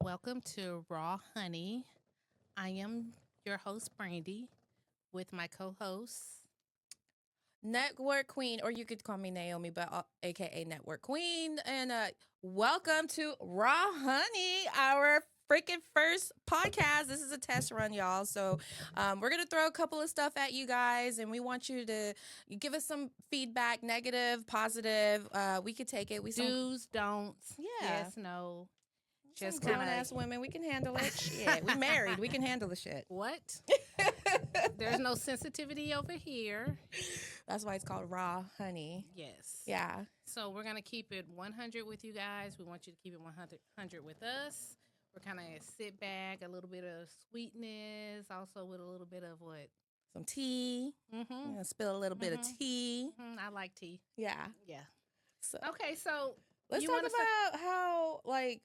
Welcome to Raw Honey. I am your host, Brandy, with my co hosts. Network Queen, or you could call me Naomi, but aka Network Queen. And welcome to Raw Honey, our freaking first podcast. This is a test run, y'all. So we're gonna throw a couple of stuff at you guys, and we want you to give us some feedback, negative, positive. We could take it. Do's, don'ts, Yeah. yes, no. Some Just grown kind ass of. women. We can handle it. Shit, we married. We can handle the shit. What? There's no sensitivity over here. That's why it's called Raw Honey. Yes. Yeah. So we're going to keep it 100 with you guys. We want you to keep it 100 with us. We're kind of sit back, a little bit of sweetness, also with a little bit of what? Some tea. Mm-hmm. Spill a little bit of tea. Mm-hmm. I like tea. Yeah. Yeah. So Okay, so let's you talk wanna about how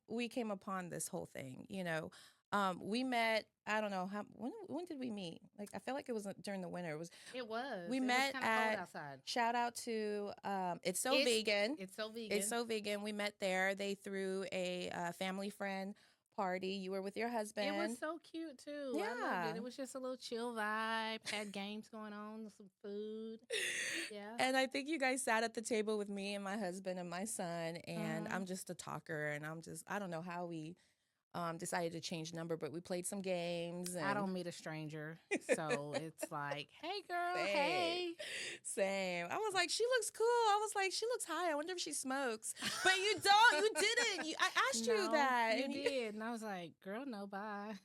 we came upon this whole thing. We met. I don't know how. When did we meet? Like I feel like it was during the winter. It was. We It met was kind of at. cold outside. Shout out to It's So Vegan. It's so vegan. It's So Vegan. We met there. They threw a family friend party. You were with your husband. It was so cute too. I loved Yeah. it. It was just a little chill vibe. Had games going on, some food. Yeah. And I think you guys sat at the table with me and my husband and my son. And Mhm. I'm just a talker. And I don't know how we decided to change number, but we played some games. And I don't meet a stranger, so it's like, hey girl, Same. hey. Same. I was like, she looks cool. I was like, she looks high. I wonder if she smokes. But you don't. You didn't. I asked you No, that. You and did, and I was like, girl, no, bye.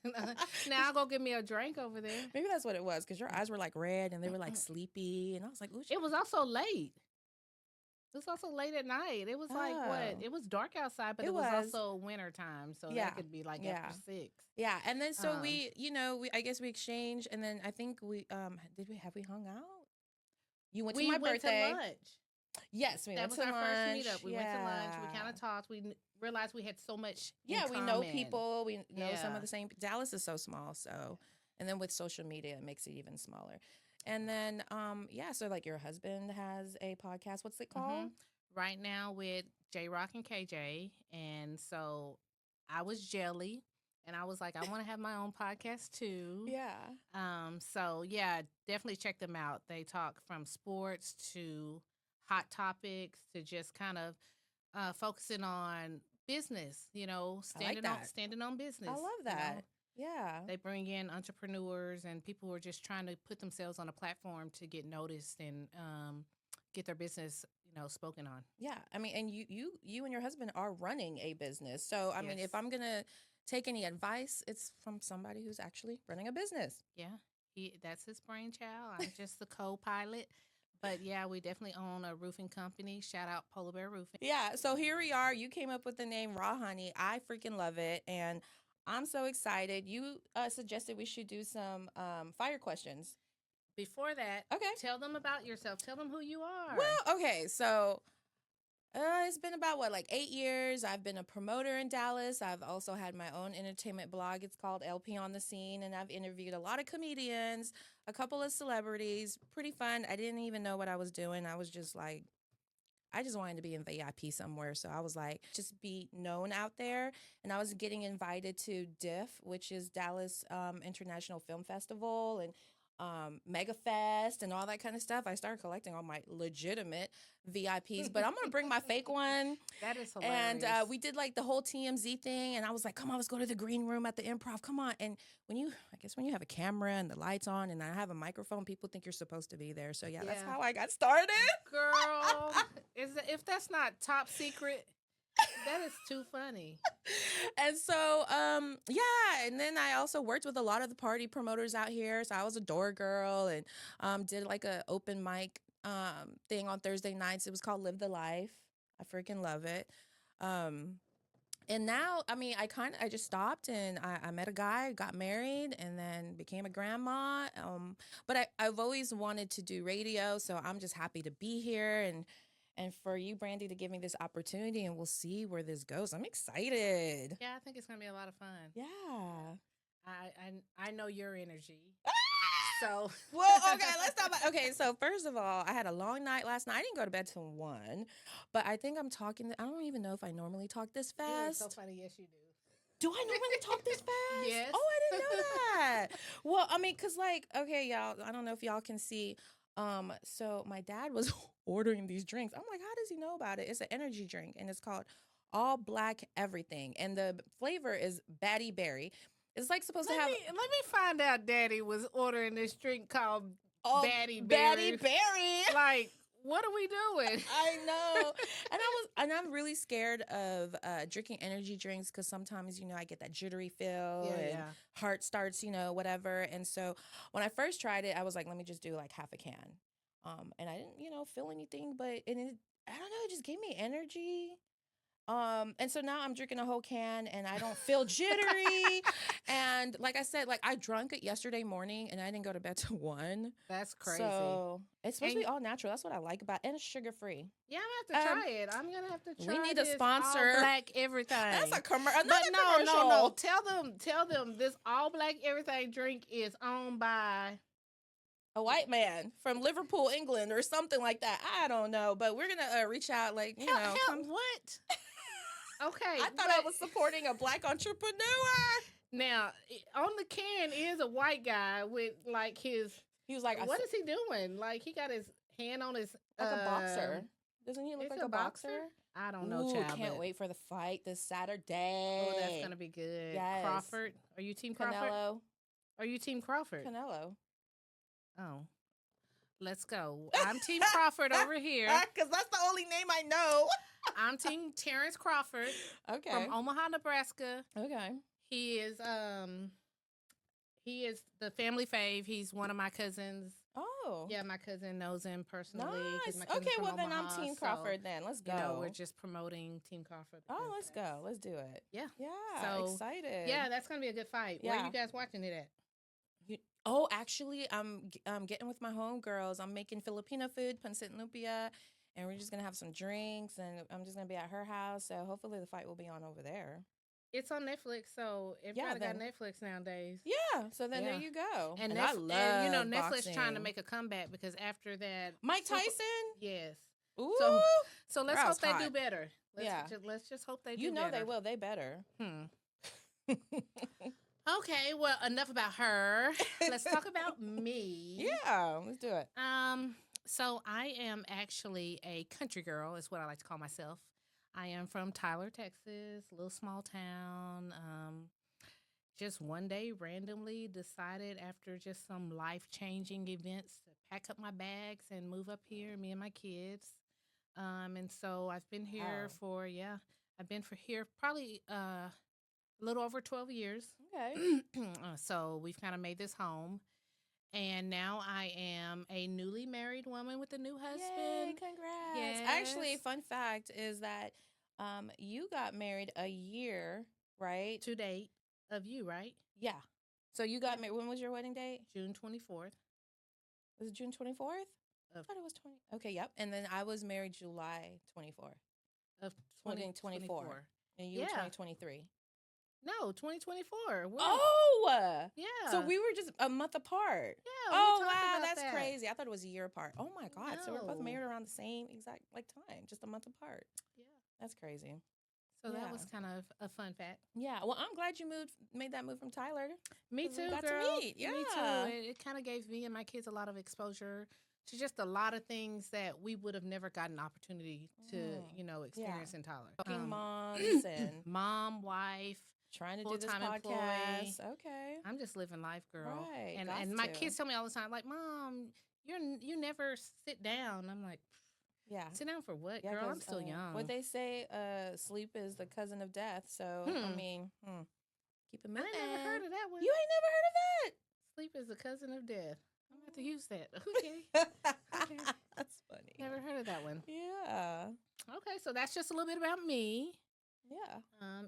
Now I'll go get me a drink over there. Maybe that's what it was, because your eyes were like red and they were like sleepy. And I was like, ooh, It was also late. It was also late at night. It was like what? Oh. It was dark outside, but It it was was. also winter time, so Yeah. that could be like Yeah. after 6. Yeah. And then so Um, we I guess we exchanged, and then I think we have we hung out? You went to we my went birthday. to lunch. Yes, we That went was to our lunch. first meetup. We went to lunch. We Yeah. kind of talked. We realized we had so much. Yeah, in we know common. people. We know some Yeah. of the same. Dallas is so small, so and then with social media, it makes it even smaller. And then, so like your husband has a podcast. What's it called? Right now with J Rock and KJ, and so I was jelly, and I was like, I want to have my own podcast too. Yeah. So yeah, definitely check them out. They talk from sports to hot topics to just kind of focusing on business. that. Standing on business. I love you know. that. Yeah. They bring in entrepreneurs and people who are just trying to put themselves on a platform to get noticed and get their business, spoken on. Yeah. I mean, and you and your husband are running a business. So, I mean, Yes. if I'm going to take any advice, it's from somebody who's actually running a business. Yeah, that's his brainchild. I'm just the co-pilot. But yeah, we definitely own a roofing company. Shout out Polar Bear Roofing. Yeah. So here we are. You came up with the name Raw Honey. I freaking love it. And I'm so excited. You suggested we should do some fire questions. Before that, Okay. tell them about yourself. Tell them who you are. Well, okay. So it's been about like 8 years. I've been a promoter in Dallas. I've also had my own entertainment blog. It's called LP on the Scene. And I've interviewed a lot of comedians, a couple of celebrities. Pretty fun. I didn't even know what I was doing. I was just like, I just wanted to be in VIP somewhere. So I was like, just be known out there. And I was getting invited to DIF, which is Dallas International Film Festival, and Mega Fest and all that kind of stuff. I started collecting all my legitimate VIPs, but I'm going to bring my fake one. That is hilarious. And we did like the whole TMZ thing. And I was like, come on, let's go to the green room at the Improv. Come on. And when you have a camera and the lights on and I have a microphone, people think you're supposed to be there. So yeah. That's how I got started. Girl, if that's not top secret, that is too funny. And so, and then I also worked with a lot of the party promoters out here. So I was a door girl and did like a open mic thing on Thursday nights. It was called Live the Life. I freaking love it. And now, I mean, I just stopped and I met a guy, got married, and then became a grandma. But I've always wanted to do radio, so I'm just happy to be here and for you, Brandy, to give me this opportunity, and we'll see where this goes. I'm excited. Yeah, I think it's gonna be a lot of fun. Yeah. I know your energy. So Well, okay, let's talk about. Okay, so first of all, I had a long night last night. I didn't go to bed till 1, but I think I'm talking. I don't even know if I normally talk this You're fast. so funny. Yes, you do. Do I normally talk this fast? Yes. Oh, I didn't know that. Well, I mean, cause like, okay, y'all, I don't know if y'all can see. So my dad was ordering these drinks. I'm like, how does he know about it? It's an energy drink, and it's called All Black Everything, and the flavor is Batty Berry. It's like supposed to Let have me let me find out. Daddy was ordering this drink called all Batty Batty Berry. Berry. Like, what are we doing? I know. And I'm really scared of drinking energy drinks because sometimes, I get that jittery feel Yeah, and yeah. heart starts, whatever. And so when I first tried it, I was like, let me just do like half a can. And I didn't, feel anything, but I don't know, it just gave me energy. And so now I'm drinking a whole can and I don't feel jittery. And like I said, like I drank it yesterday morning and I didn't go to bed till 1. That's crazy. So it's supposed to And be all natural. That's what I like about it. And it's sugar free. yeah, I'm gonna have to Um, try it. I'm gonna have to we try need a this sponsor. all black everything. That's a But another no, commercial. no, no. Tell them this all black everything drink is owned by A white man from Liverpool, England, or something like that. I don't know, but we're gonna reach out, like what? Okay, I thought I was supporting a black entrepreneur. Now on the can is a white guy with like his. He was like, What is he doing? Like he got his hand on his like a boxer. Doesn't he look like a boxer? I don't know, Ooh, child. can't wait for the fight this Saturday. Oh, that's gonna be good. Yes. Crawford, are you Team Crawford? Canelo. Are you Team Crawford? Canelo. Oh, let's go. I'm Team Crawford over here. Because that's the only name I know. I'm Team Terrence Crawford. Okay. From Omaha, Nebraska. Okay. He is the family fave. He's one of my cousins. Oh. Yeah, my cousin knows him personally. Nice. My Okay, from well then I'm Omaha, Team so, Crawford then. Let's go. we're just promoting Team Crawford. Oh, let's go. Let's do it. Yeah. Yeah. So, excited. Yeah, that's gonna be a good fight. Where Yeah. are you guys watching it at? Oh, actually, I'm getting with my homegirls. I'm making Filipino food, pancit lumpia, and we're just gonna have some drinks, and I'm just gonna be at her house. So hopefully the fight will be on over there. It's on Netflix, so everybody got Netflix nowadays. Yeah, so then there you go. And I love Netflix boxing. trying to make a comeback because after that, Mike Tyson. Yes. Ooh. So let's hope they do better. Let's just hope they do better. They will. They better. Okay, well, enough about her. Let's talk about me. Yeah, let's do it. So I am actually a country girl, is what I like to call myself. I am from Tyler, Texas, a little small town. Just one day randomly decided after just some life-changing events to pack up my bags and move up here, me and my kids. And so I've been here I've been here probably a little over 12 years. Okay. So we've kind of made this home. And now I am a newly married woman with a new husband. Yay, congrats. Yes. Actually, fun fact is that you got married a year, right? To date of you, right? Yeah. So you got married. When was your wedding date? June 24th. Was it June 24th? I thought it was 20. Okay, yep. And then I was married July 24th. Of 2024. And you were 2023. No, 2024. Oh! Yeah. So we were just a month apart. Yeah. Oh, wow. That's crazy. I thought it was a year apart. Oh, my God. No. So we're both married around the same exact time, just a month apart. Yeah. That's crazy. So that was kind of a fun fact. Yeah. Well, I'm glad you made that move from Tyler. Me too, got girl. to meet. Yeah. Me too. It kind of gave me and my kids a lot of exposure to just a lot of things that we would have never gotten opportunity to, experience in Tyler. Fucking moms and mom, wife, trying to do this full-time podcast. employee. Okay. I'm just living life, girl. Right. And my kids tell me all the time, like, Mom, you never sit down. I'm like, yeah. Sit down for what, girl? I'm still young. What they say, sleep is the cousin of death. So, I mean, keep it moving. I ain't never heard of that one. You ain't never heard of that? Sleep is the cousin of death. I'm going to have to use that. Okay. That's funny. Never heard of that one. Yeah. Okay, so that's just a little bit about me. Yeah.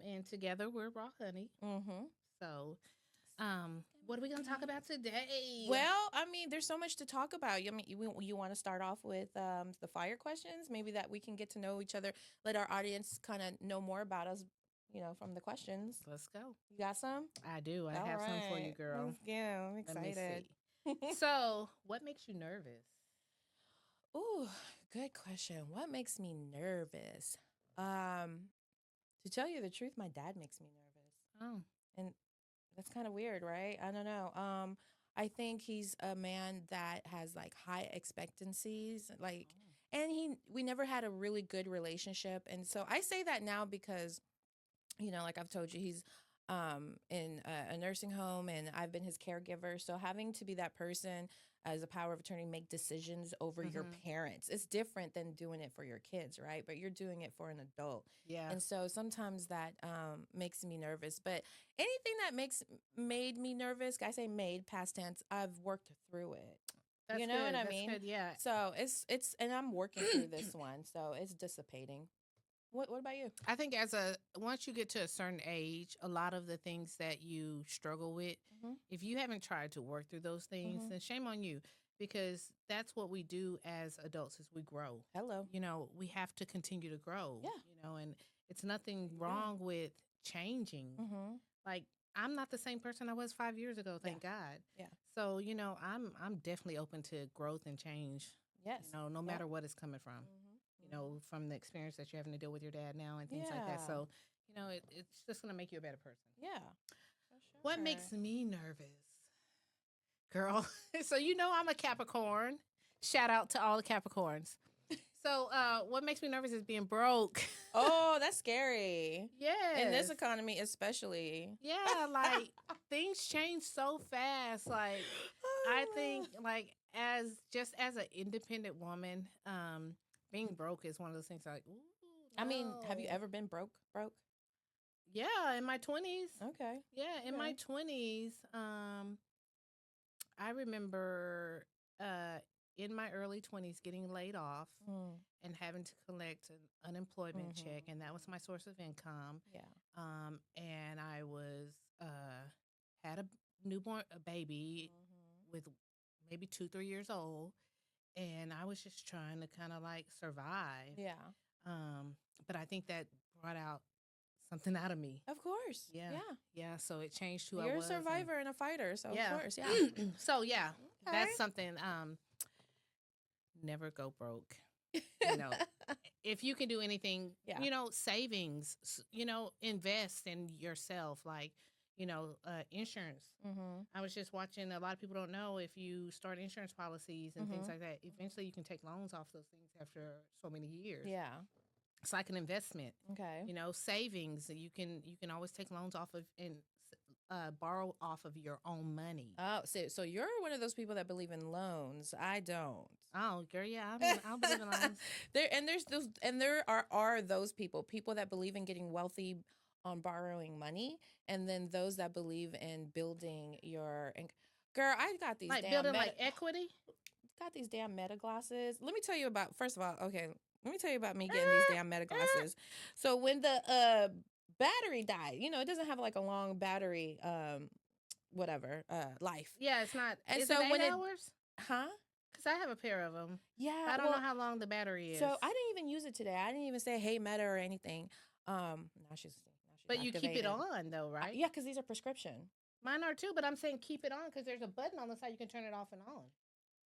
And together we're Raw Honey. Mm-hmm. So, what are we going to talk about today? Well, I mean, there's so much to talk about. I mean, you want to start off with the fire questions? Maybe that we can get to know each other, let our audience kind of know more about us, from the questions. Let's go. You got some? I do. I have some for you, girl. Let's go. I'm excited. So, what makes you nervous? Ooh, good question. What makes me nervous? To tell you the truth, my dad makes me nervous. Oh. And that's kind of weird, right? I don't know. I think he's a man that has like high expectancies, like, and we never had a really good relationship. And so I say that now because, like I've told you, he's in a nursing home and I've been his caregiver. So having to be that person as a power of attorney, make decisions over your Mm-hmm. parents, it's different than doing it for your kids, right? But you're doing it for an adult. Yeah. And so sometimes that makes me nervous. But anything that made me nervous, I say made past tense, I've worked through it. That's You know what good. I That's mean? good. Yeah. So it's and I'm working through this one, so it's dissipating. What about you? I think once you get to a certain age, a lot of the things that you struggle with, Hmm. if you haven't tried to work through those things, Hmm. then shame on you, because that's what we do as adults is we grow. Hello. We have to continue to grow, Yeah. and it's nothing You do. wrong with changing. Mm-hmm. Like, I'm not the same person I was 5 years ago, Yeah. thank God. Yeah. So, I'm definitely open to growth and change, Yes. no Yep. matter what it's coming from. Mm-hmm. From the experience that you're having to deal with your dad now and things like that. Yeah. So, it's just going to make you a better person. Yeah. For What sure. makes me nervous? Girl, so I'm a Capricorn. Shout out to all the Capricorns. So, what makes me nervous is being broke. Oh, that's scary. Yes. In this economy, especially. Yeah, like things change so fast. Like, I think, like, as an independent woman, being broke is one of those things like, ooh, I mean, have you no. ever been broke? Yeah, in my 20s. Okay. Yeah, in my 20s, I remember in my early 20s getting laid off Mm. and having to collect an unemployment Mhm. check, and that was my source of income. Yeah. And I was had a baby with maybe 2-3 years old, and I was just trying to kind of like survive. Yeah. But I think that brought out something out of me. Of course. Yeah. Yeah. Yeah, so it changed who I You're a was. survivor and a fighter, so Yeah. of course, yeah. So yeah, Okay. that's something. Never go broke. You know, if you can do anything, Yeah. Savings, invest in yourself, like, insurance. Mm-hmm. I was just watching, a lot of people don't know, if you start insurance policies and things like that, eventually you can take loans off those things after so many years. Yeah. It's like an investment. Okay. Savings, you can always take loans off of and borrow off of your own money. Oh, so you're one of those people that believe in loans. I don't. Oh, girl, yeah, I don't believe in loans. There are those people that believe in getting wealthy on borrowing money, and then those that believe in building your. Girl, I got these Like damn building like equity. got these damn meta glasses. Let me tell you about. First of all, okay, let me tell you about me getting these damn meta glasses. So when the battery died, it doesn't have like a long battery life. Yeah, it's not. And is so it 8 when hours? Huh? Because I have a pair of them. Yeah, I don't know how long the battery is. So I didn't even use it today. I didn't even say hey Meta or anything. Now she's But you keep it on though, right? Yeah, because these are prescription. Mine are too, but I'm saying keep it on because there's a button on the side you can turn it off and on.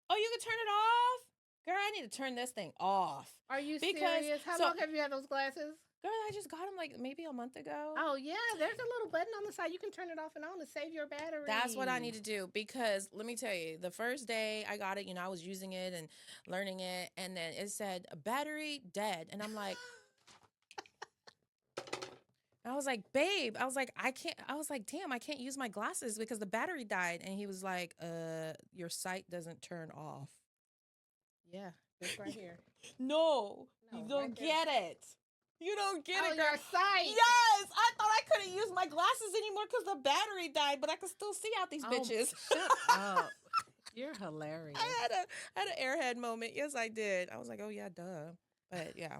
Oh, you can turn it off? Girl, I need to turn this thing off. Are you serious? How long have you had those glasses? Girl, I just got them like maybe a month ago. Oh, yeah. There's a little button on the side. You can turn it off and on to save your battery. That's what I need to do because let me tell you, the first day I got it, I was using it and learning it. And then it said battery dead. And I'm like, I was like, babe, I was like, damn, I can't use my glasses because the battery died. And he was like, your sight doesn't turn off. Yeah, it's right here. No, you don't get it. You don't get it, girl. Your sight. Yes, I thought I couldn't use my glasses anymore because the battery died, but I could still see out these bitches. Shut up. You're hilarious. I had an airhead moment. Yes, I did. I was like, oh yeah, duh. But yeah.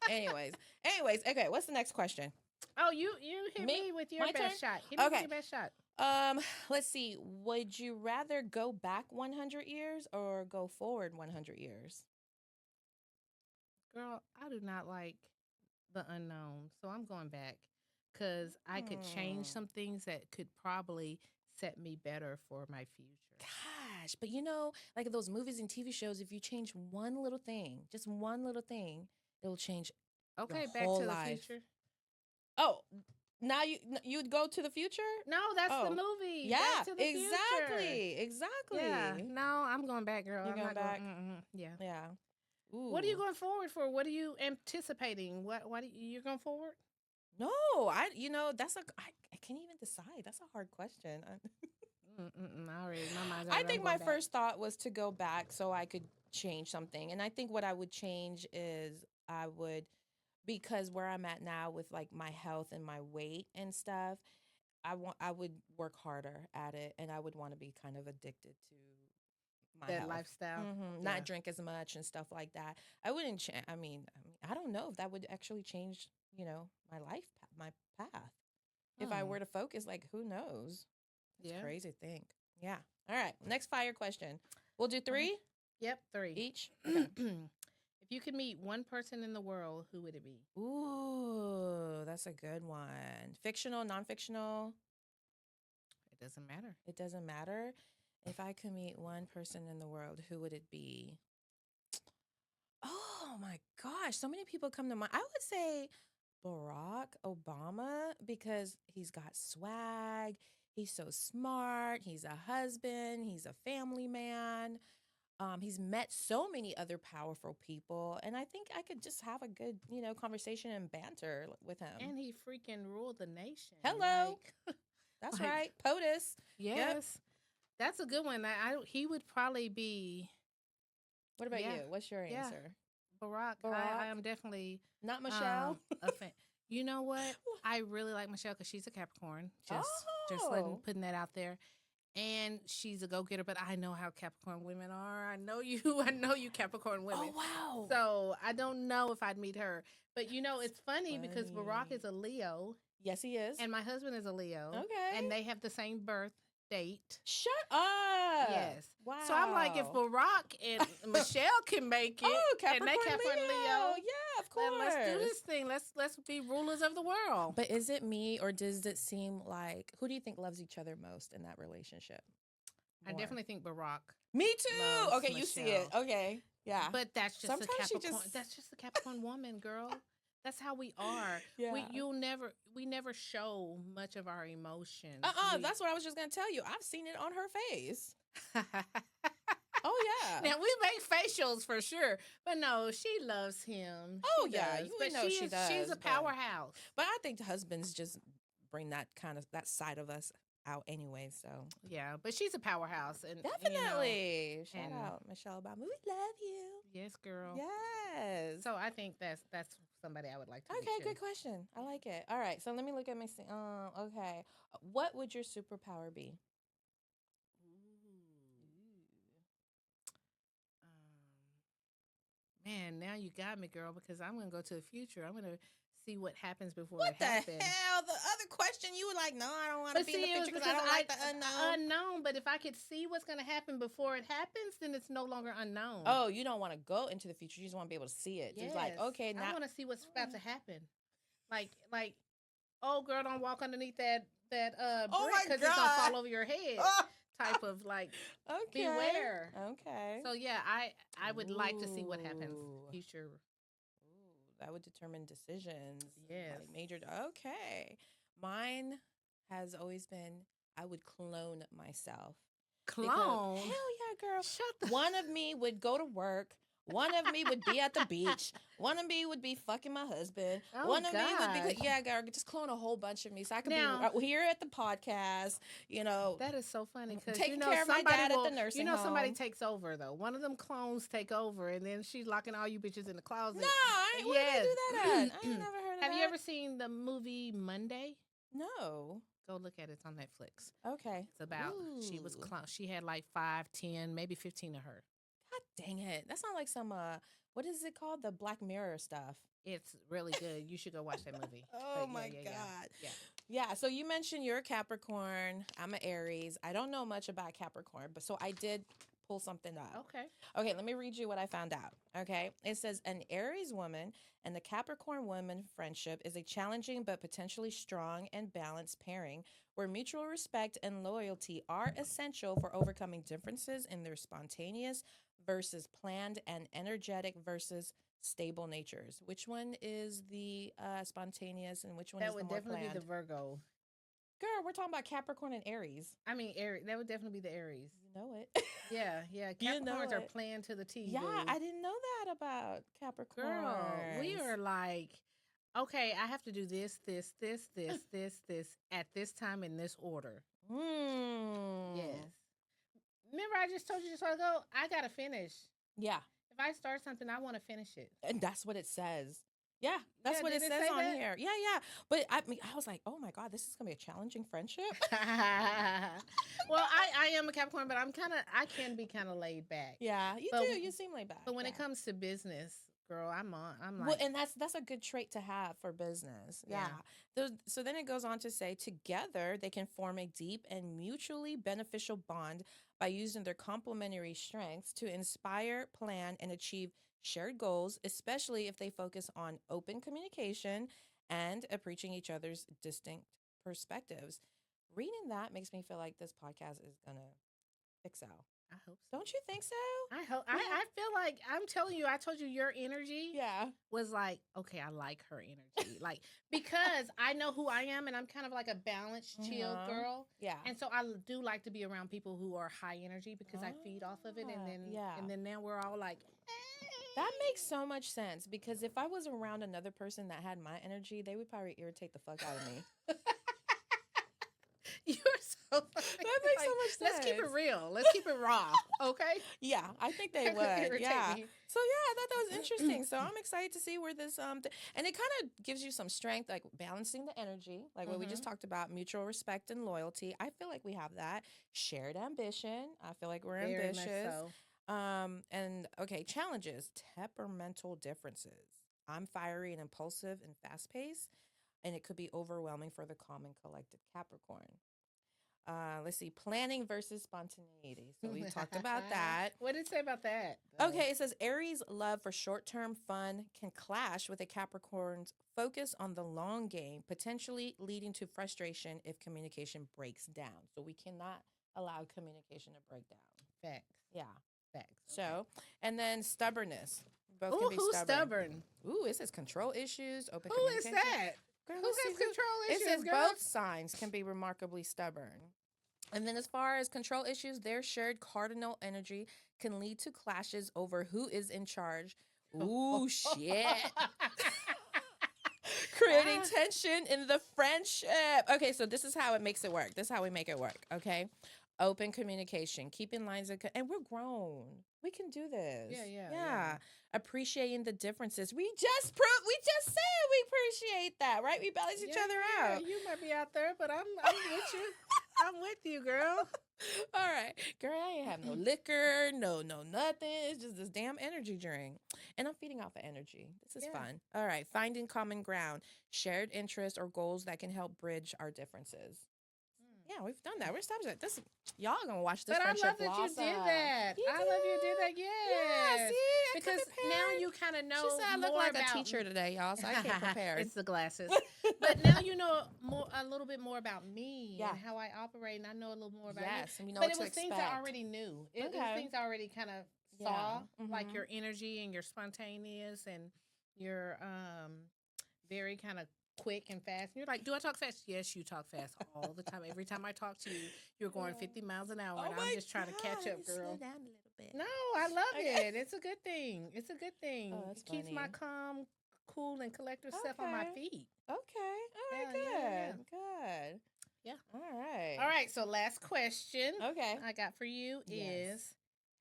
Anyways, okay. What's the next question? Oh, you hit me with your best shot. Hit me with your best shot. Let's see. Would you rather go back 100 years or go forward 100 years? Girl, I do not like the unknown, so I'm going back because I could change some things that could probably set me better for my future. Gosh, but like those movies and TV shows, if you change one little thing, just one little thing, it'll change. Okay, your Back whole to life. the Future. Oh, Now you'd go to the future? No, that's the Oh. movie. Yeah, Back to the exactly. Future. Exactly. Yeah. No, I'm going back, girl. You I'm going not back? going. Yeah. Yeah. What are you Ooh. going forward for? What are you anticipating? What do you're going forward? No, that's I can't even decide. That's a hard question. My mind's I already. I'm think my going back. first thought was to go back so I could change something. And I think what I would change is I would, because where I'm at now with like my health and my weight and stuff, I would work harder at it, and I would want to be kind of addicted to my That health. lifestyle. Yeah. Not drink as much and stuff like that. I wouldn't I don't know if that would actually change, my life, my path. If I Hmm. were to focus, like, who knows? It's Yeah. crazy to think. Yeah. All right. Next fire question. We'll do 3 Yep. 3. each. Okay. If you could meet one person in the world, who would it be? Ooh, that's a good one. Fictional, non-fictional. It doesn't matter. It doesn't matter. If I could meet one person in the world, who would it be? Oh my gosh, so many people come to mind. I would say Barack Obama because he's got swag. He's so smart. He's a husband. He's a family man. He's met so many other powerful people, and I think I could just have a good, conversation and banter with him. And he freaking ruled the nation. Hello, Like, that's like, right, POTUS. Yep. yes. That's a good one. He would probably be. What about Yeah. you? What's your Yeah. answer? Barack. Barack? I am definitely Not Michelle. a fan. You know what? I really like Michelle because she's a Capricorn. Just putting that out there. And she's a go getter, but I know how Capricorn women are. I know you. I know you Capricorn women. Oh wow. So I don't know if I'd meet her. But it's funny because Barack is a Leo. Yes, he is. And my husband is a Leo. Okay. And they have the same birth date. Shut up. Yes. Wow. So I'm like, if Barack and Michelle can make it, Capricorn, and they Capricorn Leo, yeah, of course. then let's do this thing. Let's be rulers of the world. But is it me, or does it seem like, who do you think loves each other most in that relationship? I definitely think Barack. Me too. loves Okay, you see it. Michelle. Okay, yeah. But that's just Sometimes a she Capricorn. That's just a Capricorn woman, girl. That's how we are. Yeah. We never show much of our emotions. That's what I was just gonna tell you. I've seen it on her face. Oh yeah. Now we make facials for sure, but no, she loves him. Oh She yeah, does. you But know she does. She's a but- powerhouse. But I think the husbands just bring that side of us out anyway. So Yeah, but she's a powerhouse, and definitely shout and- out Michelle Obama. We love you. yes, girl. Yes. So I think that's somebody I would like to. Okay, meet too. good question. I like it. All right, so let me look at my. Okay, what would your superpower be? Man, now you got me, girl, because I'm gonna go to the future. I'm gonna see what happens before What it the happens. hell? The other question, you were like, no, I don't want to But be in see, the it was future because I because don't like the unknown. unknown. But if I could see what's gonna happen before it happens, then it's no longer unknown. Oh, you don't want to go into the future. You just want to be able to see it. yes. Just like, okay, now. I want to see what's about to happen. Like, oh, girl, don't walk underneath that Oh brick my because it's gonna God. fall over your head. Type of like Okay. beware. Okay. So yeah, I would like to see what happens Ooh. future. Ooh, that would determine decisions. Yes. Like major. Okay. Mine has always been I would clone myself. Clone. Hell yeah, girl. Shut the. One of me would go to work. One of me would be at the beach. One of me would be fucking my husband. Oh, One of me would be, gosh. yeah, girl, just clone a whole bunch of me so I could Now- be here at the podcast. That is so funny because Taking care of my somebody dad at will, the nursing somebody home. takes over though. One of them clones take over, and then she's locking all you bitches in the closet. No, I ain't. Where did they do that at? I ain't never heard of that. Have you ever seen the movie Monday? No. Go look at it. It's on Netflix. Okay. It's about she was Ooh. clone. She had like 5, 10, maybe 15 of her. God dang it. That's not like some, what is it called? The Black Mirror stuff. It's really good. You should go watch that movie. Oh But my yeah. God. Yeah, so you mentioned you're a Capricorn. I'm an Aries. I don't know much about Capricorn, but so I did pull something up. Okay. Okay, let me read you what I found out. Okay, it says an Aries woman and the Capricorn woman friendship is a challenging but potentially strong and balanced pairing where mutual respect and loyalty are essential for overcoming differences in their spontaneous versus planned and energetic versus stable natures. Which one is the spontaneous and which one That is the would more definitely be the planned? Virgo. Girl, we're talking about Capricorn and Aries. I mean, Aries. That would definitely be the Aries. You know it. Yeah, yeah. You know Capricorns are it. planned to the T, Yeah, boo. I didn't know that about Girl, we Capricorns. are like, okay, I have to do this at this time in this order. Yes. Hmm. Remember, I just told you just a while ago, I got to finish. Yeah, If I start something, I want to finish it. and that's what it says. Yeah, that's Yeah, what it did it says say on that? here. Yeah, yeah. But I mean, I was like, oh my God, this is gonna be a challenging friendship. Well, I am a Capricorn, but I can be kind of laid back. Yeah, you But do. You seem laid back. but when Yeah. it comes to business, girl, I'm Well, like, and that's a good trait to have for business. Yeah. Yeah. So then it goes on to say together they can form a deep and mutually beneficial bond by using their complementary strengths to inspire, plan, and achieve shared goals, especially if they focus on open communication and approaching each other's distinct perspectives. Reading that makes me feel like this podcast is gonna excel. I hope so. Don't you think so? I hope Yeah. I feel like I'm telling you, I told you your energy Yeah. was like, okay, I like her energy. Like because I know who I am and I'm kind of like a balanced, chill Mhm. girl. Yeah. And so I do like to be around people who are high energy because I feed off of it Ah, yeah. and then now we're all like That makes so much sense because if I was around another person that had my energy, they would probably irritate the fuck out of me. You're so funny. That makes so much Let's keep it sense. real. Let's keep it raw. Okay. Yeah, I think they That could would. irritate Yeah. me. So yeah, I thought that was interesting. So I'm excited to see where this and it kind of gives you some strength, like balancing the energy, like what we just talked about, mutual respect and loyalty. I feel like we have that. Shared ambition. I feel like we're Very much ambitious. so. And okay, challenges, temperamental differences. I'm fiery and impulsive and fast paced, and it could be overwhelming for the calm and collected Capricorn. Let's see, planning versus spontaneity. So we talked about that. What did it say about that? though? Okay, it says Aries' love for short term fun can clash with a Capricorn's focus on the long game, potentially leading to frustration if communication breaks down. So we cannot allow communication to break down. Facts. Yeah. Facts. So, and then stubbornness. Both Ooh, can be who's stubborn. stubborn? Ooh, it says control issues, open Who is communication. that? Girl, Who let's has see control It issues, says girl? both signs can be remarkably stubborn. And then as far as control issues, their shared cardinal energy can lead to clashes over who is in charge. Ooh, shit. Creating tension in the friendship. Okay, so this is how it makes it work. This is how we make it work, okay? Open communication, keeping lines of and we're grown. We can do this. Yeah. Appreciating the differences. We just said we appreciate that, right? We balance each other Yeah, out. you might be out there, but I'm with you. I'm with you, girl. All right. Girl, I ain't have no liquor, no nothing. It's just this damn energy drink. And I'm feeding off of energy. This is Yeah. fun. All right. Finding common ground, shared interests or goals that can help bridge our differences. Yeah, we've done that. We're established that. This y'all gonna watch this But I friendship love that you did blossom. that. You I love you did that. Yeah, Yes. see, I come Because now prepared. you kind of know She said I look more like about a teacher today, y'all, so I came prepared. It's the glasses. But now you know a little bit more about me Yeah. and how I operate, and I know a little more about Yes, and we you. know But what it to was things I expect. already knew. It was Okay. things I already kind of Yeah. saw, like Mhm. your energy and your spontaneous and your very kind of quick and fast. And you're like, do I talk fast? Yes, you talk fast all the time. Every time I talk to you, you're going Yeah. 50 miles an hour, Oh and my I'm just trying to catch God, let up, me slow girl. down a little bit. No, I love Okay. it. It's a good thing. It's a good thing. Oh, that's It keeps my funny. calm, cool, and collective self on my Okay. feet. Okay. All right. Yeah. Good. Yeah. All right. All right, so last question Okay. I got for you Yes. is,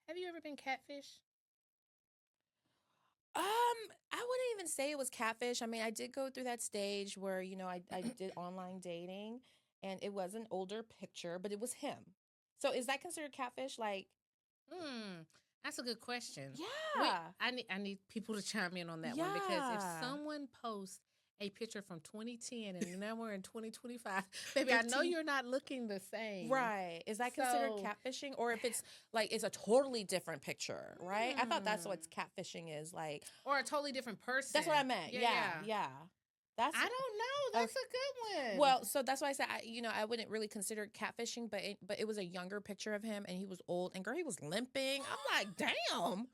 have you ever been catfish? I wouldn't even say it was catfish. I mean, I did go through that stage where, I did online dating and it was an older picture, but it was him. So is that considered catfish? Like, That's a good question. yeah. I need people to chime in on that one because if Yeah. someone posts a picture from 2010 and now we're in 2025, baby, I know 15. you're not looking the same. Right. Is that considered So- catfishing? Or if it's like, it's a totally different picture, right? I thought that's what catfishing is. Like, Or a totally different person. that's what I meant. Yeah. That's I don't know. That's a good one. Well, so that's why I said I wouldn't really consider it catfishing, but it was a younger picture of him and he was old and girl, he was limping. I'm like, damn,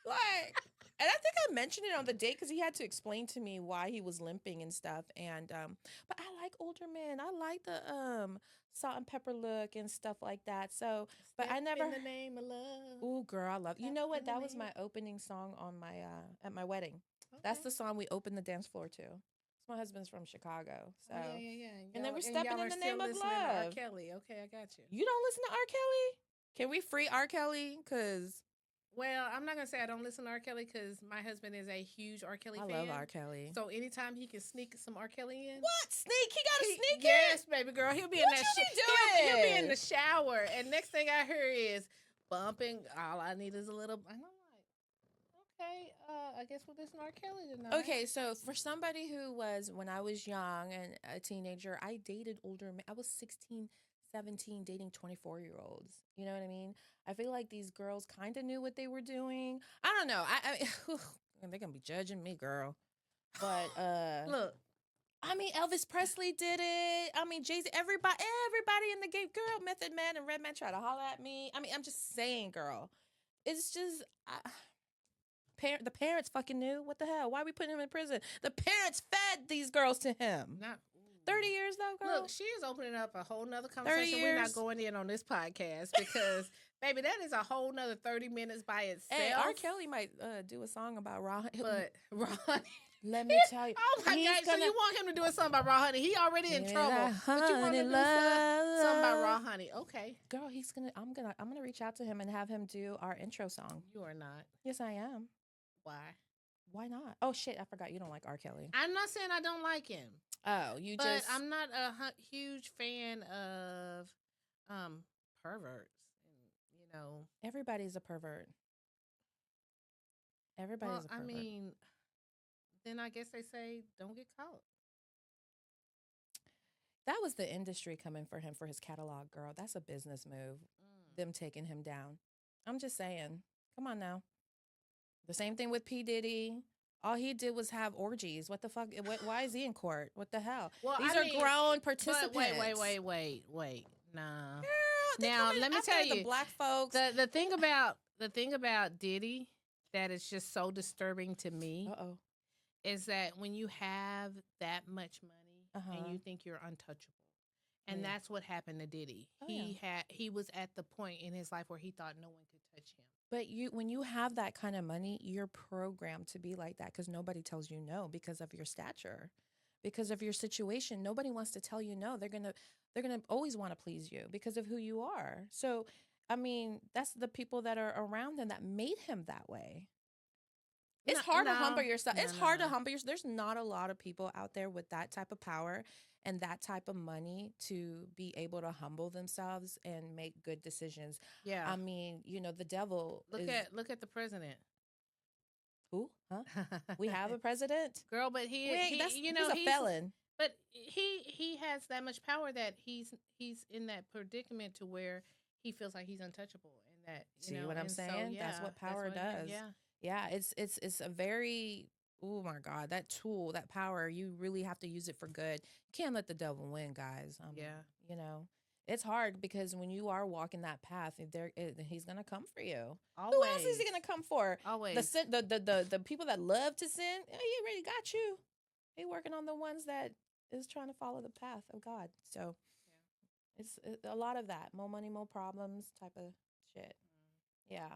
like And I think I mentioned it on the date because he had to explain to me why he was limping and stuff. And but I like older men. I like the salt and pepper look and stuff like that. So, but I Step never. in the name of love. Ooh, girl, I love. You Step know what? in the That was name. my opening song on my at my wedding. That's Okay. the song we opened the dance floor to. My husband's from Chicago, so Oh yeah, yeah, yeah. and then we're And stepping y'all in are the still name of listening to R. love. Kelly. Okay, I got you. You don't listen to R. Kelly? Can we free R. Kelly? Cause Well, I'm not gonna say I don't listen to R. Kelly because my husband is a huge R. Kelly I fan. love R. Kelly. So anytime he can sneak some R. Kelly in, What sneak? He got to sneak yes, it. baby girl, he'll be in What that. you be He'll be in doing? the shower, and next thing I hear is bumping. All I need is a little. And I'm like, okay, I guess we'll listen to R. Kelly tonight. Okay, so for somebody who was, when I was young and a teenager, I dated older men. I was 16, 17, dating 24-year-olds. You know what I mean? I feel like these girls kind of knew what they were doing. I don't know. They're going to be judging me, girl. But, Look, I mean, Elvis Presley did it. I mean, Jay-Z, everybody in the game, girl, Method Man and Redman tried to holler at me. I mean, I'm just saying, girl. It's just, the parents fucking knew. What the hell? Why are we putting him in prison? The parents fed these girls to him. not 30 years though, girl. Look, she is opening up a whole nother conversation. We're not going in on this podcast because, baby, that is a whole nother 30 minutes by itself. Hey, R. Kelly might do a song about Raw. But Ron, let me tell you. oh my God! So you want him to do a song about Raw Honey? He already in trouble. But you want him to do something about Raw Honey? Okay, girl. I'm gonna reach out to him and have him do our intro song. You are not. Yes, I am. Why? Why not? Oh shit! I forgot you don't like R. Kelly. I'm not saying I don't like him. Oh, but I'm not a huge fan of perverts. And, you know, everybody's a pervert. Everybody's a pervert. I mean, then I guess they say don't get caught. That was the industry coming for him for his catalog, girl. That's a business move. Them taking him down. I'm just saying. Come on now. The same thing with P. Diddy. All he did was have orgies. What the fuck? Why is he in court? What the hell? Well, These are grown participants. Wait. Nah. Girl, now let me tell you, the black folks. The thing about Diddy that is just so disturbing to me is that when you have that much money and you think you're untouchable. And that's what happened to Diddy. He was at the point in his life where he thought no one could touch him. But when you have that kind of money, you're programmed to be like that because nobody tells you no because of your stature, because of your situation. Nobody wants to tell you no. They're gonna always want to please you because of who you are. So, I mean, that's the people that are around him that made him that way. It's hard to humble yourself. It's hard to humble yourself. There's not a lot of people out there with that type of power and that type of money to be able to humble themselves and make good decisions. Yeah. I mean, you know, the devil. Look at the president. Who? Huh? We have a president? Girl, but he's a felon. But he has that much power that he's in that predicament to where he feels like he's untouchable and that what I'm saying? So, that's what power does. Yeah, it's a very, oh my God, that tool, that power, you really have to use it for good. You can't let the devil win, guys. You know, it's hard because when you are walking that path, he's gonna come for you. Always. Who else is he gonna come for? Always. The people that love to sin. He already got you. He working on the ones that is trying to follow the path of God. So it's a lot of that. More money, more problems type of shit. Yeah.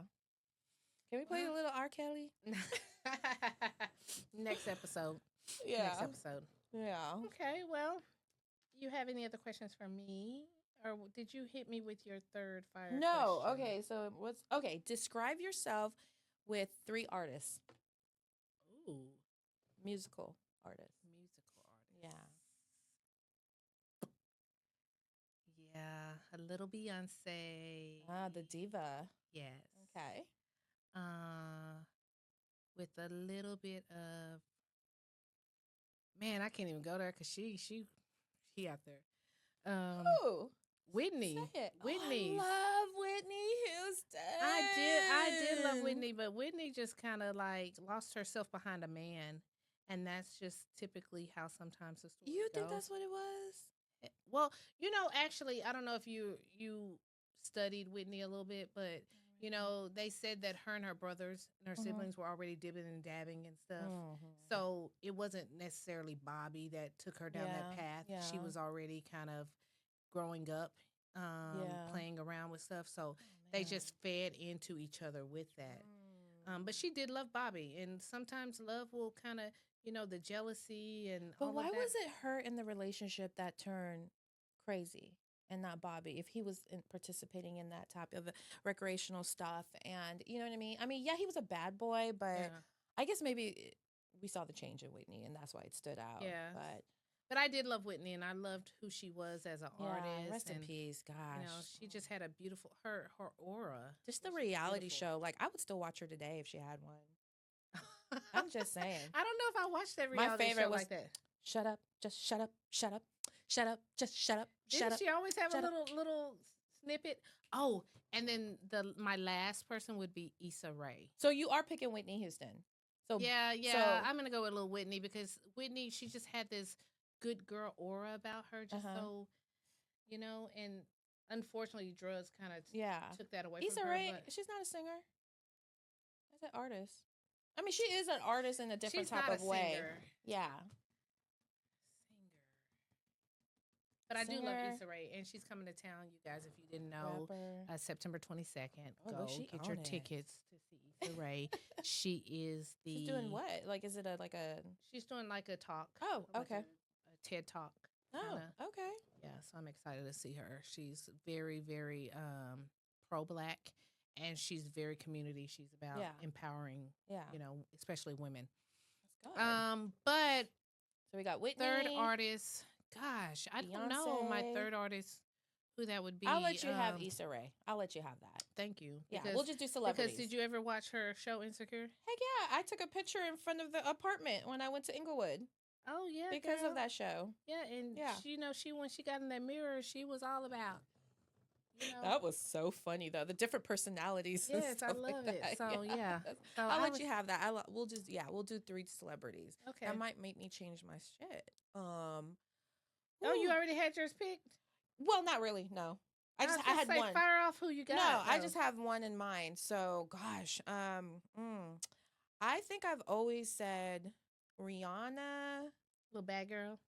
Can we play a little R. Kelly? Next episode. Yeah. Next episode. Yeah. Okay, well, you have any other questions for me? Or did you hit me with your third fire No. question? Okay, so describe yourself with 3 artists. Ooh. Musical artists. Yeah. Yeah, a little Beyonce. The diva. Yes. Okay. With a little bit of, man, I can't even go there because she out there. Ooh, Whitney. Whitney. Oh, I love Whitney Houston. I did love Whitney, but Whitney just kind of like lost herself behind a man, and that's just typically how sometimes the story You think goes. that's what it was? Well, actually, I don't know if you studied Whitney a little bit, but you know, they said that her and her brothers and her Mhm. siblings were already dibbing and dabbing and stuff. Mhm. So it wasn't necessarily Bobby that took her down that Yeah. path. She Yeah. was already kind of growing up, Yeah. playing around with stuff. So Oh they man. just fed into each other with that. But Mm. she did love Bobby, and sometimes love will kind of, you know, the jealousy and But all why of that. was it her in the relationship that turned crazy and not Bobby if he was participating in that type of recreational stuff? And you know what I mean? I mean, yeah, he was a bad boy, but Yeah, I guess maybe we saw the change in Whitney and that's why it stood out. yeah. But But I did love Whitney, and I loved who she was as an yeah, artist, rest in and peace. you Gosh. know, she just had a beautiful her aura Just the was just reality beautiful. show. Like, I would still watch her today if she had one. I I'm just saying. don't know if I watched that My reality show favorite was like that. shut up, just shut up, shut up, shut up, just shut up, shut Didn't up, she always have a shut up. little snippet? Oh, and then the my last person would be Issa Rae. So you are picking Whitney Houston. So Yeah, yeah. so I'm gonna go with little Whitney because Whitney, she just had this good girl aura about her, just uh-huh. so you know. And unfortunately, drugs kind of Yeah. took that away from Issa her. Rae, But she's not a singer. She's an artist. I mean, she is an artist in a different she's type not a of way. singer. Yeah. Singer. But I do love Singer, Issa Rae, and she's coming to town, you guys. If you didn't know, rapper. September 22nd, Oh, look, go she get on your it. tickets to see Issa Rae. She is She's doing the. what? Like, is it a like a? She's doing like a talk, Oh, like okay. a TED talk, kind Oh, of. okay. Yeah, so I'm excited to see her. She's very, very pro black, and she's very community. She's about Yeah. empowering, Yeah. you know, especially women. That's good. But So we got third Whitney, artist, gosh, I don't know my Beyonce. third artist who that would I'll be. let you have Issa Rae. I'll let you have that. Thank you, Yeah, we'll just do celebrities. did you ever watch her show Insecure? Heck yeah, I took a picture in front of the apartment when I went to Inglewood Oh yeah, because girl. of that show. Yeah, and Yeah. she, you know, she when she got in that mirror, she was all about, you know. That was so funny though, the different personalities. And Yes, I stuff love like it. that. So yeah, so I'll I let was you have that. We'll just we'll do 3 celebrities. okay. That might make me change my shit. Oh, you Whew. already had yours picked. Well, not really. No, I was I gonna had say, one. fire off who you got. No, I though. just have one in mind. So, gosh, I think I've always said Rihanna. Little bad girl.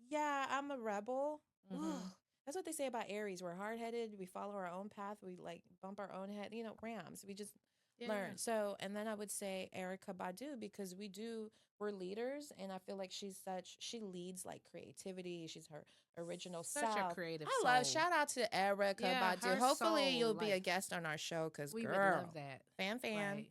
Yeah, I'm a rebel. Ugh. Mm-hmm. That's what they say about Aries. We're hard headed. We follow our own path. We like bump our own head. You know, Rams. We just Yeah, learn. So, and then I would say Erica Badu because we're leaders, and I feel like she leads like creativity. She's her original such a self. creative I soul. love. Shout out to Erica Yeah, Badu. her Hopefully, soul, you'll be a like, guest on our show because we would girl, love that. fan. Right.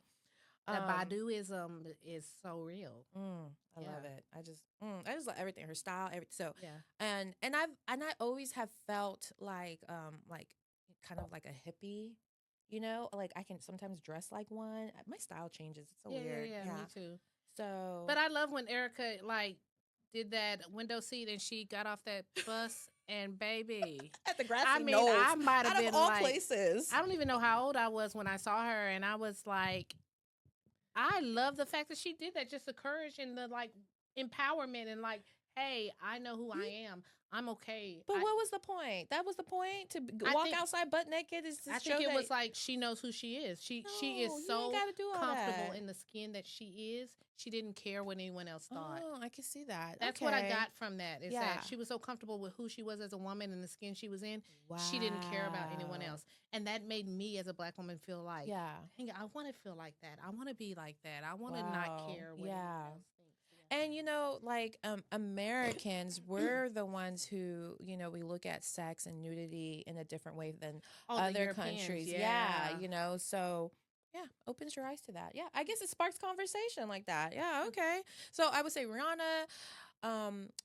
That Baduism is so real. I Yeah. love it. I just love everything. Her style, everything. So, Yeah. and I always have felt like kind of like a hippie, you know, like I can sometimes dress like one. My style changes. It's so Yeah, weird. yeah, me too. So, But I love when Erica like did that window seat and she got off that bus and baby. at the grassy I mean, knolls, I might have out of been all like, places. I don't even know how old I was when I saw her, and I was like, I love the fact that she did that, just the courage and the like empowerment and like, hey, I know who I am. I'm okay. But what was the point? That was the point to I walk think- outside butt naked. Is to I show think it that was like she knows who she is. She No, is you so ain't gotta do all comfortable that. in the skin that she is. She didn't care what anyone else thought. Oh, I can see that. That's what I Okay. got from that. Is Yeah. that she was so comfortable with who she was as a woman and the skin she was in. She didn't care about anyone Wow. else, and that made me as a black woman feel like, Yeah. dang, I want to feel like that. I want to be like that. I want to not Wow. care what Yeah. anyone else thinks. Yeah. And you know, like Americans, we're the ones who, you know, we look at sex and nudity in a different way than Oh, the other Europeans, countries. yeah. You know, so yeah, opens your eyes to that. Yeah, I guess it sparks conversation like that. Yeah, okay. So I would say Rihanna,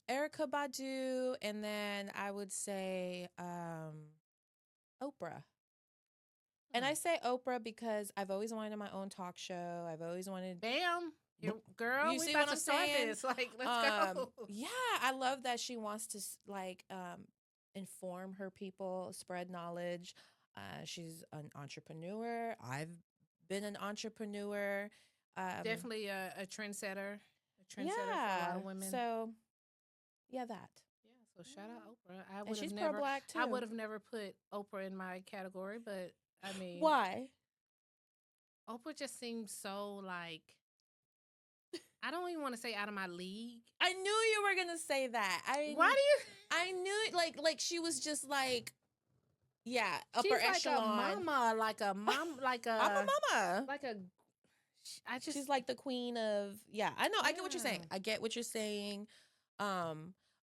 Erica Badu, and then I would say Oprah. And I say Oprah because I've always wanted my own talk show. I've always wanted. Bam. Girl, You we see about what to I'm start saying? this. Like, let's go. Yeah, I love that she wants to inform her people, spread knowledge. She's an entrepreneur. I've been an entrepreneur. Definitely a trendsetter. A trendsetter for a Yeah. lot of women. So, yeah, that. Yeah, so shout out Oprah. I And would she's have never pro-black too. I would have never put Oprah in my category, but I mean, Why? Oprah just seems so like, I don't even want to say out of my league. I knew you were gonna say that. Why do you? I knew it. Like she was just like, yeah, upper She's like a echelon. mama, like a mom, like I'm a a mama. like a. I just She's like the queen of, yeah, I know. I get what you're saying. yeah. I get what you're saying.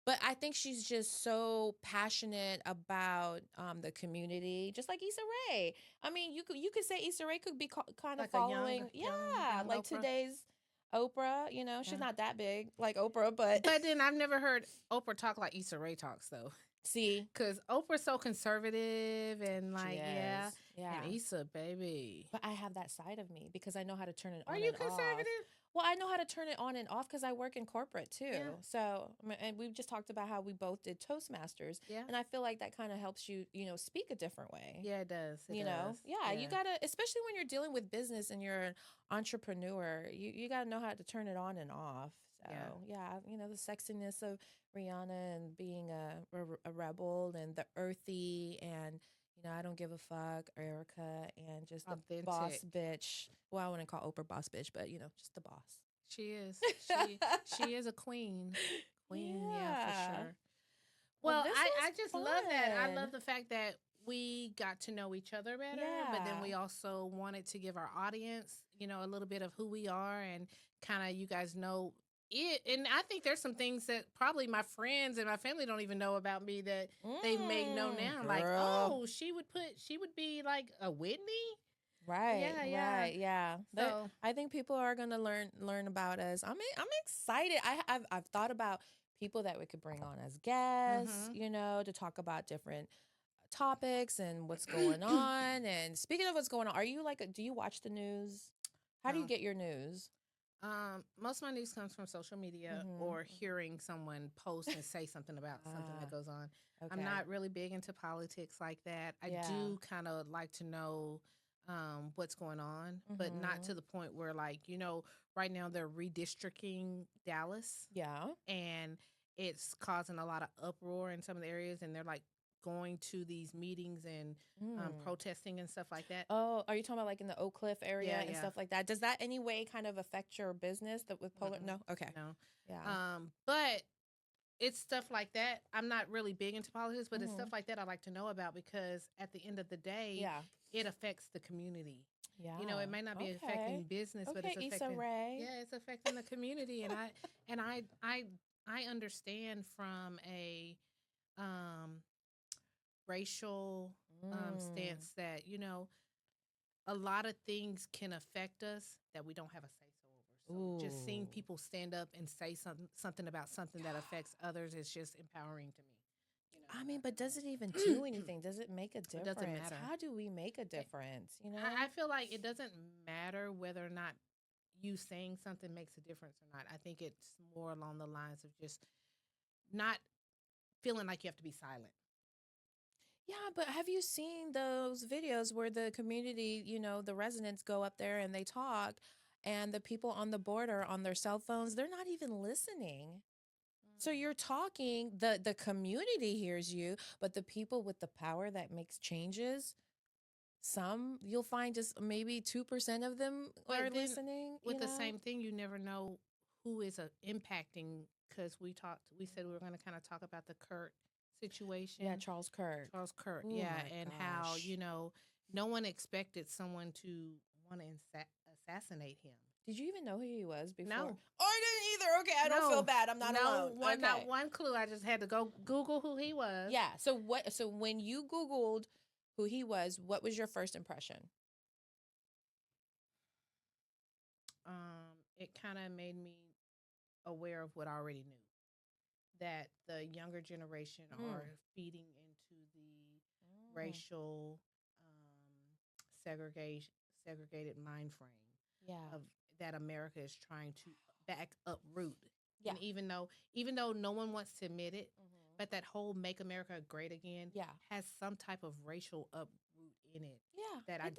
But I think she's just so passionate about the community, just like Issa Rae. I mean, you could say Issa Rae could be kind of Like a following, yeah, young like Oprah. today's Oprah. You know, she's Yeah. not that big like Oprah, but But then I've never heard Oprah talk like Issa Rae talks though. see, Cause Oprah's so conservative and she like yeah, is, yeah. and Issa baby. But I have that side of me because I know how to turn it Are on you and off. conservative? Well, I know how to turn it on and off because I work in corporate too. Yeah. So, and we've just talked about how we both did Toastmasters. Yeah. And I feel like that kind of helps you, speak a different way. Yeah, it does. You know? Yeah, you gotta, especially when you're dealing with business and you're an entrepreneur, you gotta know how to turn it on and off. So, yeah, the sexiness of Rihanna and being a rebel and the earthy and I don't give a fuck, Erica, and just the boss Authentic. bitch. Well, I wouldn't call Oprah boss bitch, but just the boss. She is. She is a queen. Queen, yeah, for sure. Well, this I was just love that. I fun. love the fact that we got to know each other better, but then Yeah. we also wanted to give our audience, a little bit of who we are and kind of you guys know it. And I think there's some things that probably my friends and my family don't even know about me that they may know now. Like, Girl. oh, she would be like a Whitney. Right. Yeah. Right. Yeah. So I think people are gonna learn about us. I'm excited. I've thought about people that we could bring on as guests. To talk about different topics and what's going on. And speaking of what's going on, are you do you watch the news? How do you no. get your news? Most of my news comes from social media or hearing someone post and say something about something that goes on. Okay. I'm not really big into politics like that. I do kind of like to know what's going on, but not to the point where right now they're redistricting Dallas. Yeah. And it's causing a lot of uproar in some of the areas and they're like going to these meetings and protesting and stuff like that. Oh, are you talking about like in the Oak Cliff area and Yeah. stuff like that? Does that any way kind of affect your business that with Polar? No. Okay. No. Yeah. But it's stuff like that. I'm not really big into politics, but it's stuff like that I like to know about because at the end of the day, it affects the community. Yeah. It may not be affecting business, but it's affecting Issa Rae. Yeah, it's affecting the community. And I understand from a racial stance that, a lot of things can affect us that we don't have a say so over. So just seeing people stand up and say something about something that affects others is just empowering to me. I mean, but does it even do anything? Does it make a difference? It doesn't matter. How do we make a difference? I feel like it doesn't matter whether or not you saying something makes a difference or not. I think it's more along the lines of just not feeling like you have to be silent. Yeah, but have you seen those videos where the community, the residents go up there and they talk and the people on the border on their cell phones, they're not even listening. So you're talking, the community hears you, but the people with the power that makes changes, some you'll find just maybe 2% of them are listening. With the same thing, you never know who is impacting because we said we were going to kind of talk about the Kurt situation. Yeah, Charles Kurt. Ooh, yeah, and how, no one expected someone to want to assassinate him. Did you even know who he was before? No. Oh, I didn't either. Okay, I don't feel bad. I'm not alone. Not one clue. I just had to go Google who he was. Yeah. So when you Googled who he was, what was your first impression? It kind of made me aware of what I already knew. That the younger generation are feeding into the racial segregated mind frame. Yeah. Of that America is trying to uproot. Yeah. And even though no one wants to admit it, but that whole "Make America Great Again" has some type of racial uproot in it. Yeah. That I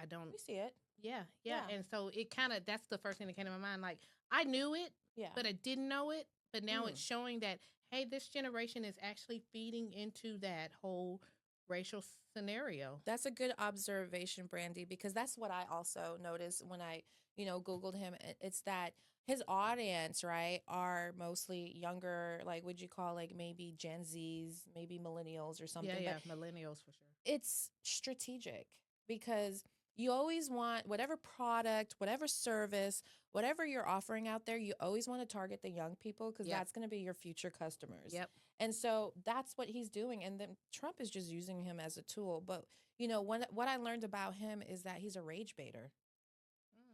don't. We see it. Yeah. And so it kind of that's the first thing that came to my mind. Like I knew it, but I didn't know it. But now it's showing that hey, this generation is actually feeding into that whole racial scenario. That's a good observation, Brandy, because that's what I also noticed when I, Googled him. It's that his audience, right, are mostly younger, like, would you call like maybe Gen Zs, maybe millennials or Yeah, something. yeah, But millennials for sure. it's strategic because you always want whatever product, whatever service, whatever you're offering out there, you always want to target the young people because Yep, that's going to be your future customers. yep. And so that's what he's doing. And then Trump is just using him as a tool. But, what I learned about him is that he's a rage baiter.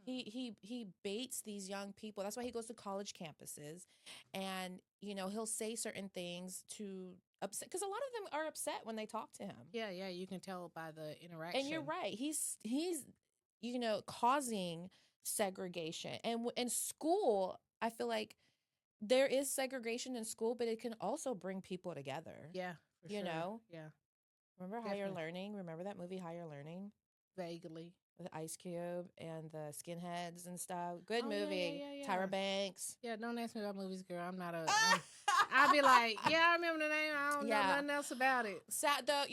Mm. He baits these young people. That's why he goes to college campuses, and he'll say certain things to upset, because a lot of them are upset when they talk to him. Yeah, yeah, you can tell by the And you're interaction. right. He's causing segregation. And in school, I feel like there is segregation in school, but it can also bring people together. Yeah, for You sure. know, Yeah, remember Higher definitely. Learning? Remember that movie Higher Learning? Vaguely. With Ice Cube and the skinheads and stuff. Good Oh yeah, yeah, movie. yeah, yeah. Tyra Banks. Yeah, don't ask me about movies, girl. I'm not a. I'll be like, yeah, I remember the name. I don't know Yeah. nothing else about it. Sad though,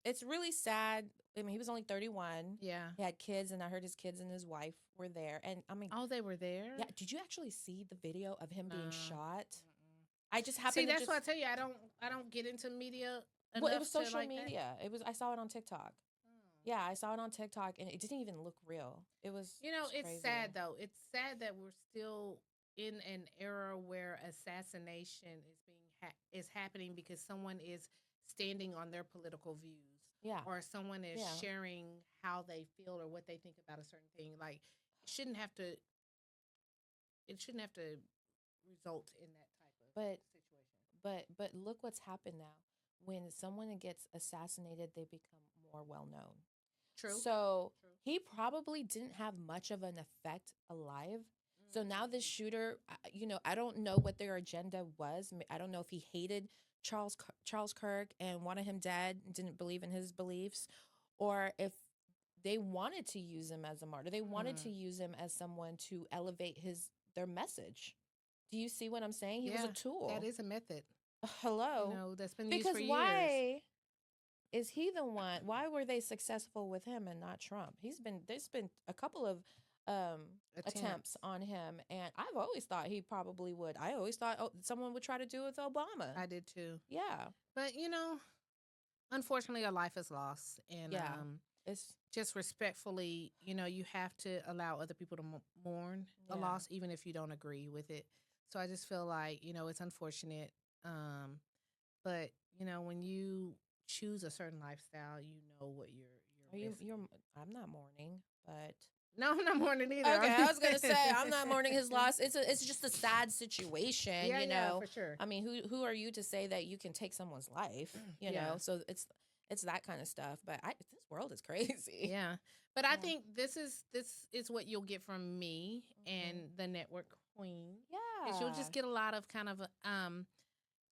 it's really sad. I mean, he was only 31. Yeah. He had kids, and I heard his kids and his wife were there. And I mean, Oh, they were there. yeah, did you actually see the video of him being shot? Mm-mm. I just See, happened to that's just why I tell you, I don't get into media well, it enough was to social like that. media. I saw it on TikTok. Mm. Yeah, I saw it on TikTok, and it didn't even look real. It was It's crazy. sad though. It's sad that we're still in an era where assassination is happening because someone is standing on their political views, Yeah. or someone is Yeah. sharing how they feel or what they think about a certain thing. Like it shouldn't have to. It shouldn't have to result in that type of But situation. but look what's happened now. When someone gets assassinated, they become more well known. True. So True. he probably didn't have much of an effect alive. So now this Mm. shooter, I don't know what their agenda was. I don't know if he hated Charles Kirk and wanted him dead, didn't believe in his beliefs, or if they wanted to use him as a martyr. They wanted to Mm. use him as someone to elevate their message. Do you see what I'm saying? He was a Yeah, that tool. is a method. Hello. That's been used for Because years. why is he the one? Why were they successful with him and not Trump? There's been a couple of attempts Attempts. on him, and I've always thought he probably would. I always thought someone would try to do it with Obama. I did too. Yeah, But unfortunately, a life is lost, and yeah. It's just respectfully, you have to allow other people to mourn a yeah. loss, even if you don't agree with it. So I just feel like it's unfortunate, but when you choose a certain lifestyle, you know what Are you're you? risking. You're. I'm not mourning, but No, I'm not mourning either. okay. I'm I was just gonna say saying. I'm not mourning his loss. It's just a sad situation. Yeah, yeah, for sure. I mean, who are you to say that you can take someone's life? Yeah. So it's that kind of stuff. But this world is crazy. Yeah. But I Yeah. think this is what you'll get from me and the network queen. Yeah. Is you'll just get a lot of kind of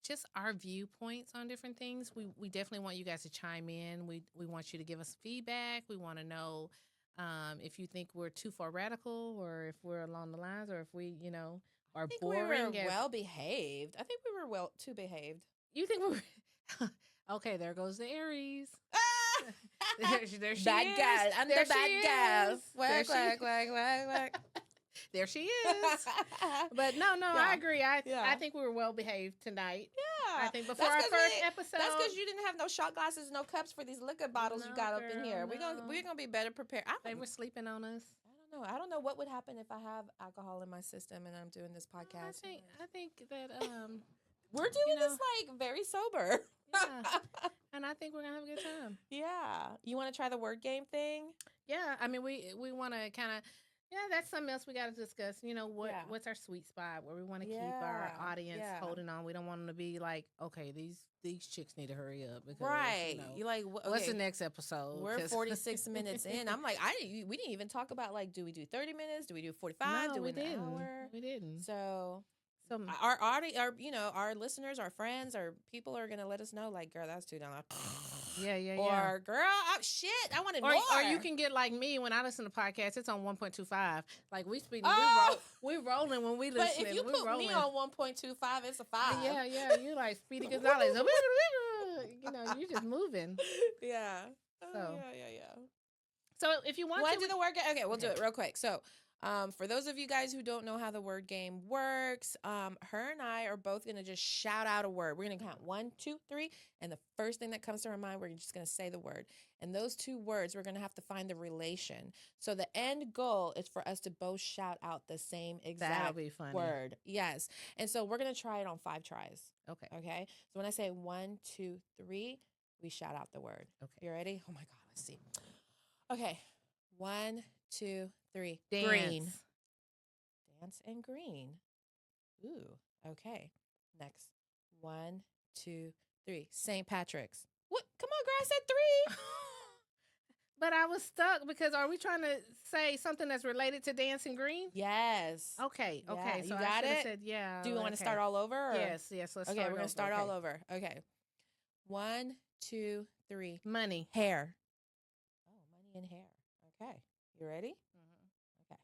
just our viewpoints on different things. We definitely want you guys to chime in. We want you to give us feedback. We want to know if you think we're too far radical, or if we're along the lines, or if we, I are think we were boring. well behaved. I think we were well too behaved. You think we're okay? There goes the Aries. There she Bad is. girl. I'm There the bad she girl. is. Wag, There she- wag, wag, wag, wag. There she is. But no, Yeah. I agree. I Yeah. think we were well behaved tonight. Yeah. I think before That's our 'cause first episode. That's because you didn't have no shot glasses, no cups for these liquor bottles you No, got up in girl, here. no. We're gonna be better prepared. They were sleeping on us. I don't know. I don't know what would happen if I have alcohol in my system and I'm doing this No, podcast. I think that We're doing know, this like very sober. yeah. And I think we're gonna have a good time. Yeah. You want to try the word game thing? Yeah, I mean we want to kind of that's something else we got to discuss. Yeah. What's our sweet spot where we want to keep our Yeah. audience Yeah. holding on. We don't want them to be like, okay, these chicks need to hurry up because Right. You like what's the next episode? We're 'Cause- 46 minutes in. I'm like, we didn't even talk about like, do we do 30 minutes? Do we do 45? No, do we an didn't. hour? We didn't. So So our audience, our listeners, our friends, our people are gonna let us know, like, girl, that's too long. yeah. Or girl, shit, I wanted Or, more. or you can get like me when I listen to podcasts. It's on 1.25. Like we speaking, Oh! we rolling when we But listen. if you we put rolling. me on 1.25, it's a 5. Yeah, you like Speedy Gonzalez. you're just moving. Yeah. Oh, So, yeah. so if you want Want to, to do the word game? Okay, we'll do Okay. it real quick. So, for those of you guys who don't know how the word game works, her and I are both gonna just shout out a word. We're gonna count 1, 2, 3, and the first thing that comes to our mind, we're just gonna say the word. And those two words, we're gonna have to find the relation. So the end goal is for us to both shout out the same that'll exact be funny. word. Yes. And so we're gonna try it on 5 tries. Okay. Okay. So when I say 1, 2, 3, we shout out the word. Okay. You ready? Oh my God. Let's see. Okay. 1, 2, 3. Dance. Green. Dance and green. Ooh. Okay. Next. 1, 2, 3. St. Patrick's. What? Come on, girl. I said 3. But I was stuck because are we trying to say something that's related to dancing green? Yes. Okay. Yeah, Okay. you So I got should have it? said yeah. Do you want to okay. start all over? Or? Yes. Yes. Let's Okay, start. we're going to start okay. all over. Okay. 1, 2, 3. Money. Hair. Oh, money and hair. Okay. You ready? Okay.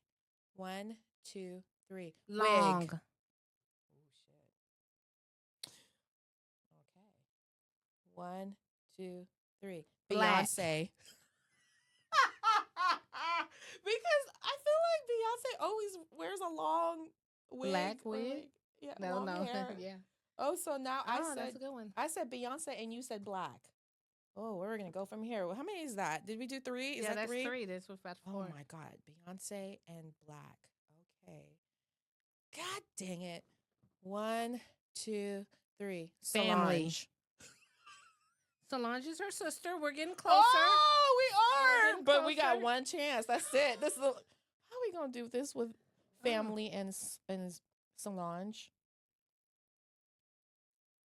1, 2, 3. Long. Wig. Oh, shit. Okay. 1, 2, 3. Black. Beyonce. Because I feel like Beyonce always wears a long wig. Black or wig? like, yeah, No. long No. hair. yeah. Oh, so now Oh, that's a good one. I said Beyonce and you said black. Oh, where are we gonna go from here? Well, how many is that? Did we do 3? Is yeah, that that's 3? This was about 4. Oh my God, Beyonce and black. Okay. God dang it. 1, 2, 3. Family. Solange. Solange is her sister. We're getting closer. Oh, we We're are. getting But we got closer. one chance. That's it. This is how are we gonna do this with family and Solange?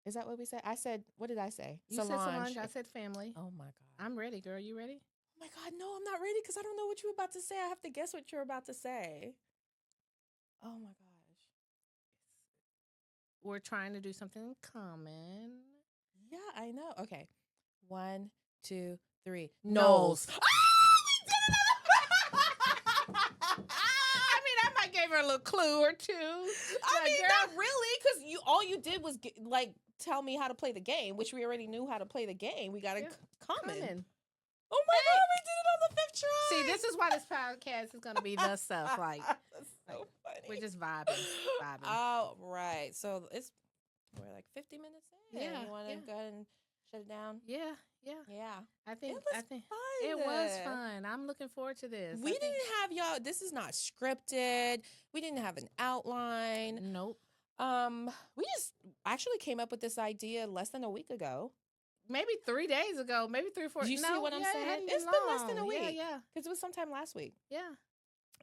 Is that what we said? I said, what did I say? You said Solange. I said family. Oh my God. I'm ready, girl. You ready? Oh my God, no, I'm not ready because I don't know what you're about to say. I have to guess what you're about to say. Oh my gosh. We're trying to do something in common. Yeah, I know. Okay. 1, 2, 3. Knowles. Ah, I mean, I might give her a little clue or two. I mean, not really, because all you did was tell me how to play the game, which we already knew how to play the game. We got a common. Oh my God, we did it on the 5th try. See, this is why this podcast is going to be the stuff. Like, that's so funny. We're just vibing. Oh, right. So we're like 50 minutes in. Yeah. You want to go ahead and shut it down? Yeah. I think fun. It was fun. I'm looking forward to this. We didn't have y'all. This is not scripted. We didn't have an outline. Nope. We just actually came up with this idea less than a week ago. Maybe 3 days ago. Maybe 3 or 4. Do you see what I'm saying? It's been less than a week. Yeah. Because it was sometime last week. Yeah.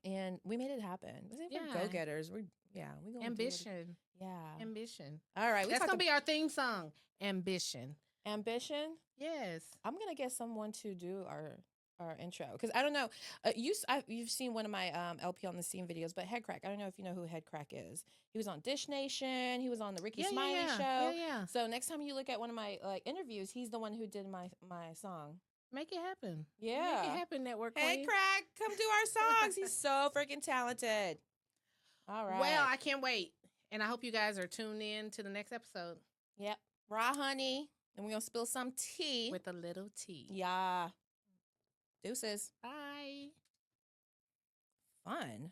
And we made it happen. We're go-getters. We gonna Ambition. Yeah. Ambition. All right. That's gonna be our theme song. Ambition. Ambition. Yes. I'm gonna get someone to do our intro because I don't know. You've seen one of my LP on the scene videos, but Head Crack. I don't know if you know who Head Crack is. He was on Dish Nation. He was on the Ricky Smiley show. Yeah. So next time you look at one of my interviews, he's the one who did my song. Make it happen. Yeah. Make it happen, Network Head Queen. Crack, come do our songs. He's so freaking talented. All right. Well, I can't wait. And I hope you guys are tuned in to the next episode. Yep. Raw honey. And we're going to spill some tea. With a little tea. Yeah. Deuces. Bye. Fun.